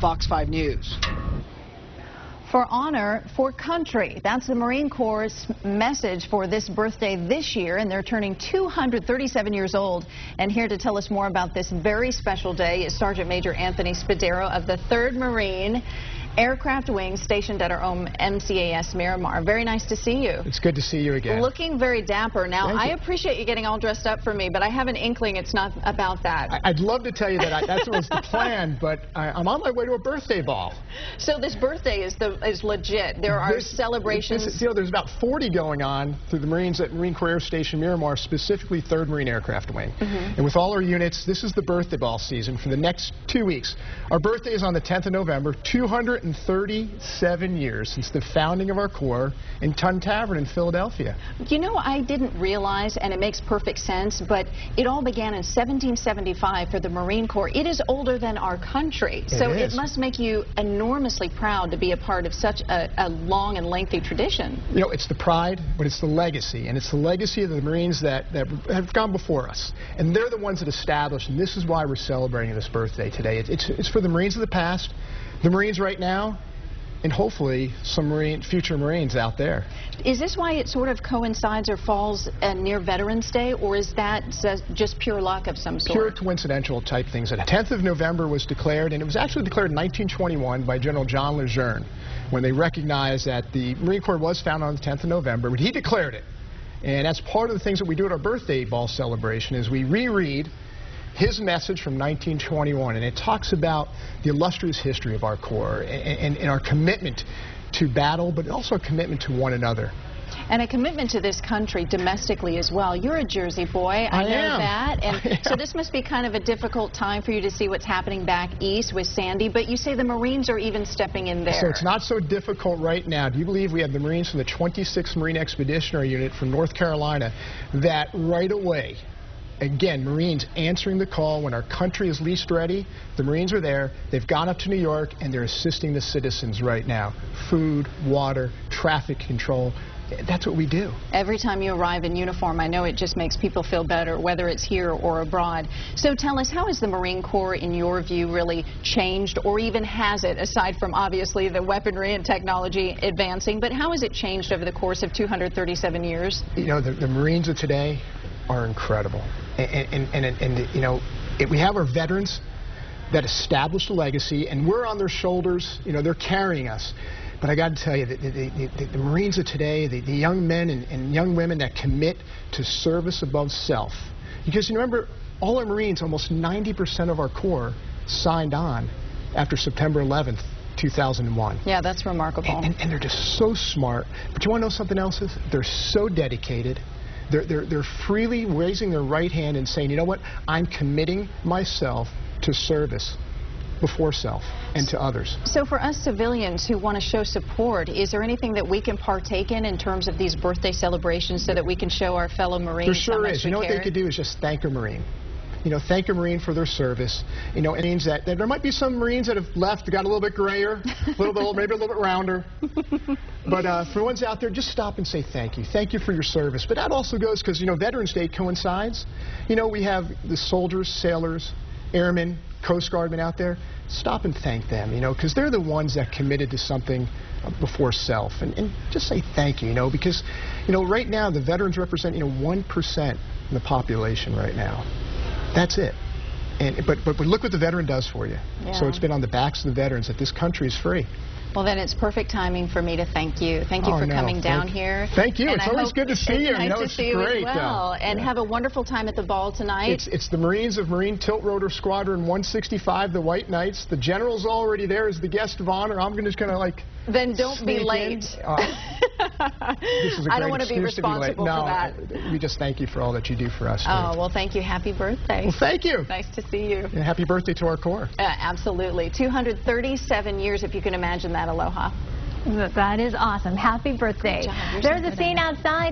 Fox 5 News. For honor, for country. That's the Marine Corps' message for this birthday this year, and they're turning 237 years old. And here to tell us more about this very special day is Sergeant Major Anthony Spadaro of the 3rd Marine Aircraft Wing stationed at our own MCAS Miramar. Very nice to see you. It's good to see you again. Looking very dapper. Now, I appreciate you getting all dressed up for me, but I have an inkling it's not about that. I'd love to tell you that that's what was the plan, but I'm on my way to a birthday ball. So this birthday is legit. There are celebrations. There's about 40 going on through the Marines at Marine Corps Air Station Miramar, specifically 3rd Marine Aircraft Wing. And with all our units, this is the birthday ball season for the next 2 weeks. Our birthday is on the 10th of November, 237 years since the founding of our Corps in Tun Tavern in Philadelphia. You know, I didn't realize, and it makes perfect sense, but it all began in 1775 for the Marine Corps. It is older than our country, so it must make you enormously proud to be a part of such a long and lengthy tradition. You know, it's the pride, but it's the legacy, and it's the legacy of the Marines that have gone before us, and they're the ones that established, and this is why we're celebrating this birthday today. It's for the Marines of the past, the Marines right now, and hopefully some future Marines out there. Is this why it sort of coincides or falls near Veterans Day, or is that just pure luck of some sort? Pure coincidental type things. The 10th of November was declared, and it was actually declared in 1921 by General John Lejeune, when they recognized that the Marine Corps was founded on the 10th of November, but he declared it. And that's part of the things that we do at our birthday ball celebration is we reread his message from 1921, and it talks about the illustrious history of our Corps and our commitment to battle, but also a commitment to one another. And a commitment to this country domestically as well. You're a Jersey boy, I know that. And so this must be kind of a difficult time for you to see what's happening back east with Sandy, but you say the Marines are even stepping in there. So it's not so difficult right now. Do you believe we have the Marines from the 26th Marine Expeditionary Unit from North Carolina that right away, again, Marines answering the call when our country is least ready. The Marines are there. They've gone up to New York, and they're assisting the citizens right now. Food, water, traffic control. That's what we do. Every time you arrive in uniform, I know it just makes people feel better, whether it's here or abroad. So tell us, how has the Marine Corps, in your view, really changed, or even has it, aside from obviously the weaponry and technology advancing, but how has it changed over the course of 237 years? You know, the Marines of today are incredible. And you know, we have our veterans that established a legacy, and we're on their shoulders. You know, they're carrying us. But I got to tell you, the Marines of today, the young men and young women that commit to service above self. Because you remember, all our Marines, almost 90% of our Corps, signed on after September 11th, 2001. Yeah, that's remarkable. And they're just so smart. But you want to know something else? They're so dedicated. They're freely raising their right hand and saying, you know what, I'm committing myself to service before self and to others. So for us civilians who want to show support, is there anything that we can partake in terms of these birthday celebrations so that we can show our fellow Marines there sure how much is. You know what they could do is just thank a Marine. You know, thank a Marine for their service. You know, it means that there might be some Marines that have left, got a little bit grayer, maybe a little bit rounder. But for the ones out there, just stop and say thank you. Thank you for your service. But that also goes because, you know, Veterans Day coincides. You know, we have the soldiers, sailors, airmen, Coast Guardmen out there. Stop and thank them, you know, because they're the ones that committed to something before self. And just say thank you, you know, because, you know, right now the veterans represent, you know, 1% of the population right now. That's it. But look what the veteran does for you. Yeah. So it's been on the backs of the veterans that this country is free. Well, then it's perfect timing for me to thank you. Thank you for coming down here. Thank you. It's always good to see you. Nice to see you as well. And yeah. Have a wonderful time at the ball tonight. It's the Marines of Marine Tilt Rotor Squadron 165, the White Knights. The General's already there as the guest of honor. I'm just going to, like, then don't be late. I don't want to be responsible for that. We just thank you for all that you do for us. Oh, well, thank you. Happy birthday. Well, thank you. Nice to see you. And happy birthday to our Corps. Absolutely. 237 years, if you can imagine that. Aloha. That is awesome. Happy birthday. There's a scene outside.